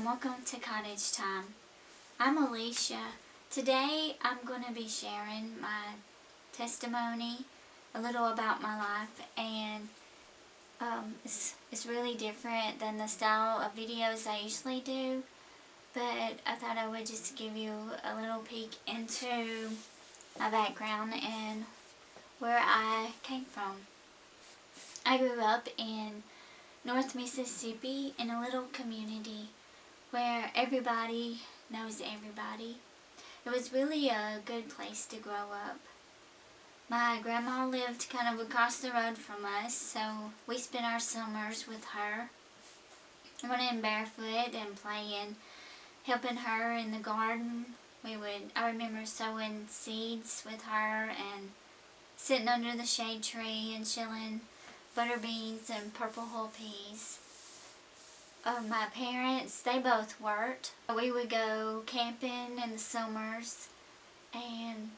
and welcome to Cottage Time. I'm Alisha. Today I'm going to be sharing my testimony, a little about my life, and it's really different than the style of videos I usually do, but I thought I would just give you a little peek into my background and where I came from. I grew up in North Mississippi in a little community where everybody knows everybody. It was really a good place to grow up. My grandma lived kind of across the road from us, so we spent our summers with her, running barefoot and playing, helping her in the garden. I remember sowing seeds with her and sitting under the shade tree and chilling butter beans and purple whole peas. My parents, they both worked. We would go camping in the summers, and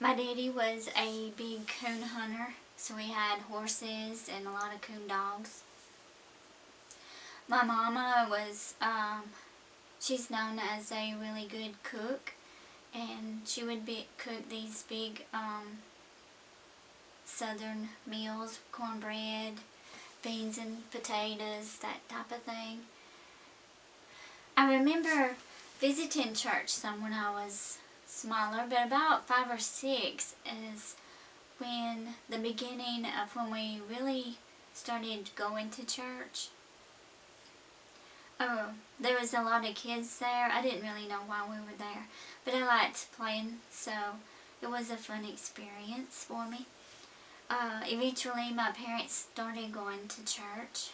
my daddy was a big coon hunter, so we had horses and a lot of coon dogs. My mama was, she's known as a really good cook, and she would cook these big southern meals, cornbread, beans and potatoes, that type of thing. I remember visiting church some when I was smaller, but about 5 or 6 is when the beginning of when we really started going to church. There was a lot of kids there. I didn't really know why we were there, but I liked playing, so it was a fun experience for me. Eventually my parents started going to church.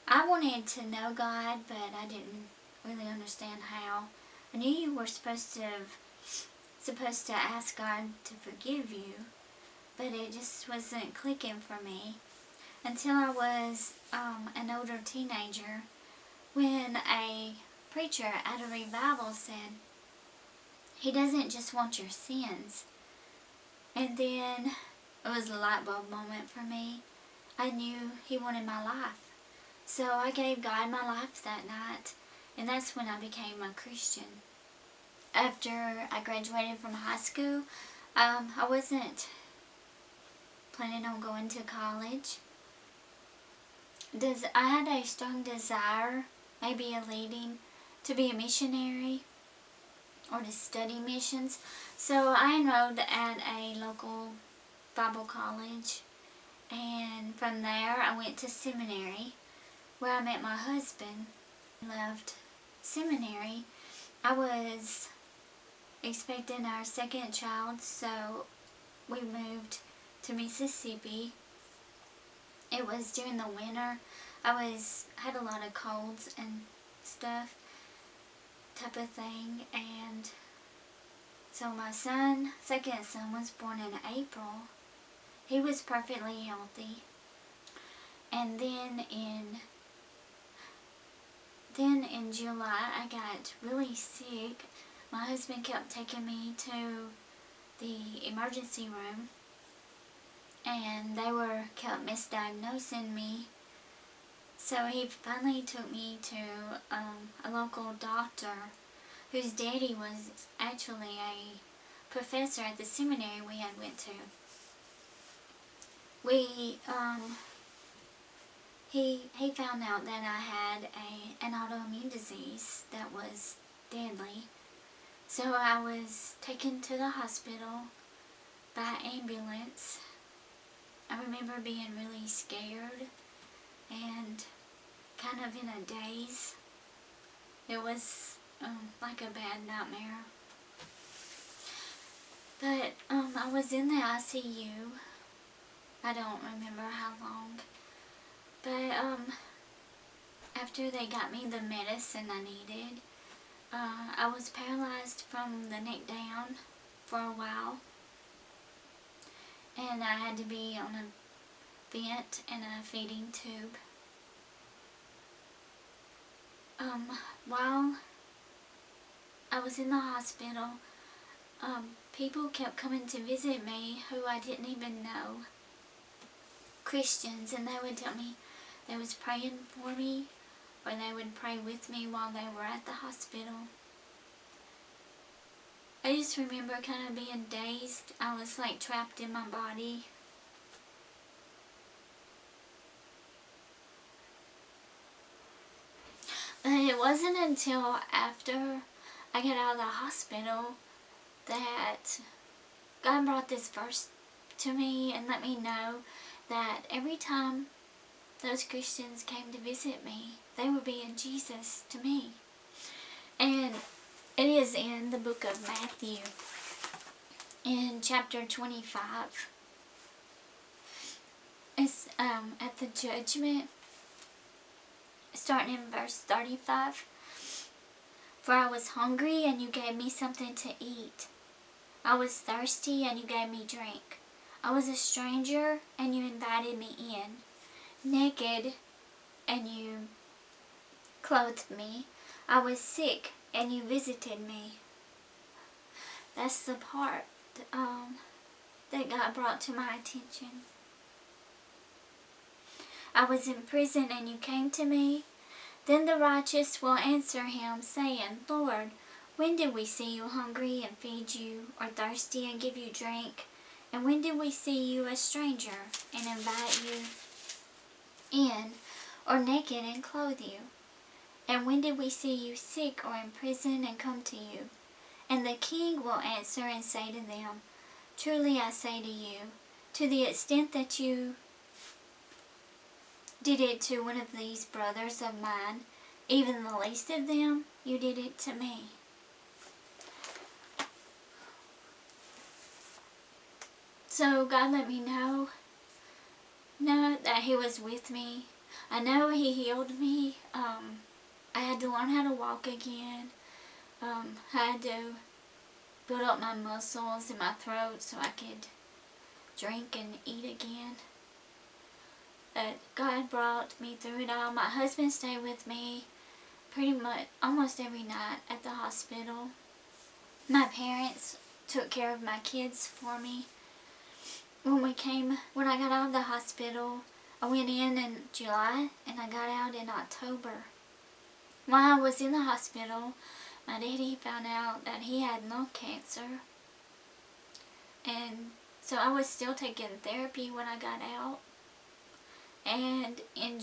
I wanted to know God, but I didn't really understand how. I knew you were supposed to ask God to forgive you, but it just wasn't clicking for me until I was an older teenager, when a preacher at a revival said, "He doesn't just want your sins." And then it was a light bulb moment for me. I knew He wanted my life. So I gave God my life that night, and that's when I became a Christian. After I graduated from high school, I wasn't planning on going to college. I had a strong desire, maybe a leading, to be a missionary or to study missions. So I enrolled at a local Bible college, and from there I went to seminary, where I met my husband. Left seminary. I was expecting our second child, so we moved to Mississippi. It was during the winter. I had a lot of colds and stuff, type of thing, and so my second son was born in April. He was perfectly healthy. And then in July, I got really sick. My husband kept taking me to the emergency room, and they kept misdiagnosing me. So he finally took me to a local doctor whose daddy was actually a professor at the seminary we had went to. He found out that I had an autoimmune disease that was deadly. So I was taken to the hospital by ambulance. I remember being really scared and kind of in a daze. It was like a bad nightmare. But I was in the ICU. I don't remember how long. But after they got me the medicine I needed, I was paralyzed from the neck down for a while. And I had to be on a vent and a feeding tube. While I was in the hospital, people kept coming to visit me who I didn't even know. Christians, and they would tell me they was praying for me, or they would pray with me while they were at the hospital. I just remember kind of being dazed. I was like trapped in my body. But it wasn't until after I got out of the hospital that God brought this verse to me and let me know that every time those Christians came to visit me, they were being Jesus to me. And it is in the book of Matthew, in chapter 25. It's at the judgment, starting in verse 35. For I was hungry, and you gave me something to eat. I was thirsty, and you gave me drink. I was a stranger, and you invited me in. Naked, and you clothed me. I was sick, and you visited me. That's the part that God brought to my attention. I was in prison, and you came to me. Then the righteous will answer him, saying, Lord, when did we see you hungry and feed you, or thirsty and give you drink? And when did we see you a stranger and invite you in, or naked and clothe you? And when did we see you sick or in prison and come to you? And the king will answer and say to them, Truly I say to you, to the extent that you did it to one of these brothers of mine, even the least of them, you did it to me. So God let me know that He was with me. I know He healed me. I had to learn how to walk again. I had to build up my muscles in my throat so I could drink and eat again. But God brought me through it all. My husband stayed with me pretty much almost every night at the hospital. My parents took care of my kids for me. When I got out of the hospital, I went in July and I got out in October. While I was in the hospital, my daddy found out that he had lung cancer. And so I was still taking therapy when I got out. And in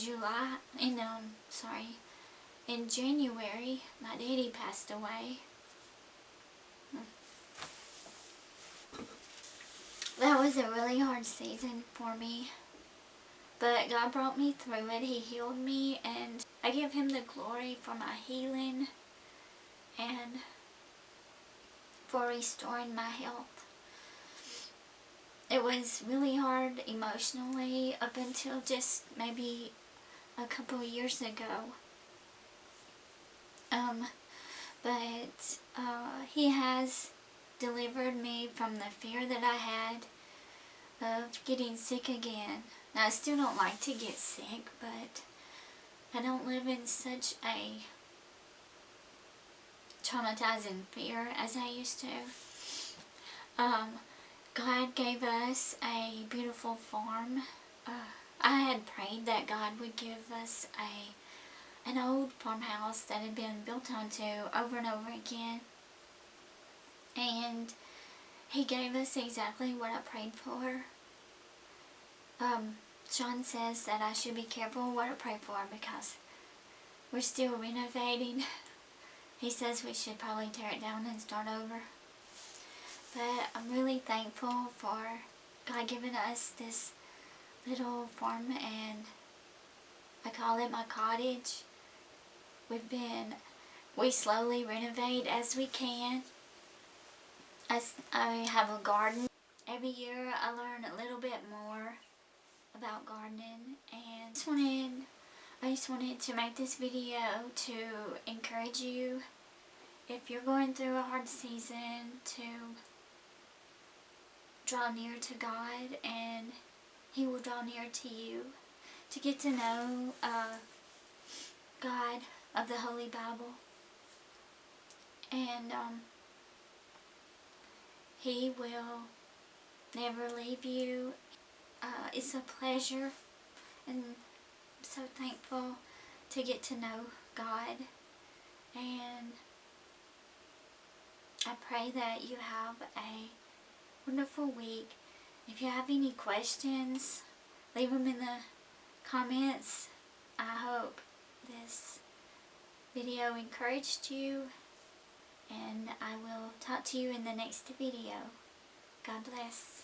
January, my daddy passed away. That was a really hard season for me. But God brought me through it. He healed me, and I give Him the glory for my healing and for restoring my health. It was really hard emotionally up until just maybe a couple of years ago. But He has delivered me from the fear that I had of getting sick again. Now, I still don't like to get sick, but I don't live in such a traumatizing fear as I used to. God gave us a beautiful farm. I had prayed that God would give us an old farmhouse that had been built onto over and over again. And He gave us exactly what I prayed for. Sean says that I should be careful what I pray for because we're still renovating. He says we should probably tear it down and start over. But I'm really thankful for God giving us this little farm, and I call it my cottage. We slowly renovate as we can. I have a garden. Every year I learn a little bit more about gardening, and I just wanted to make this video to encourage you, if you're going through a hard season, to draw near to God, and He will draw near to you, to get to know God of the Holy Bible. And He will never leave you. It's a pleasure, and I'm so thankful to get to know God. And I pray that you have a wonderful week. If you have any questions, leave them in the comments. I hope this video encouraged you, and I will talk to you in the next video. God bless.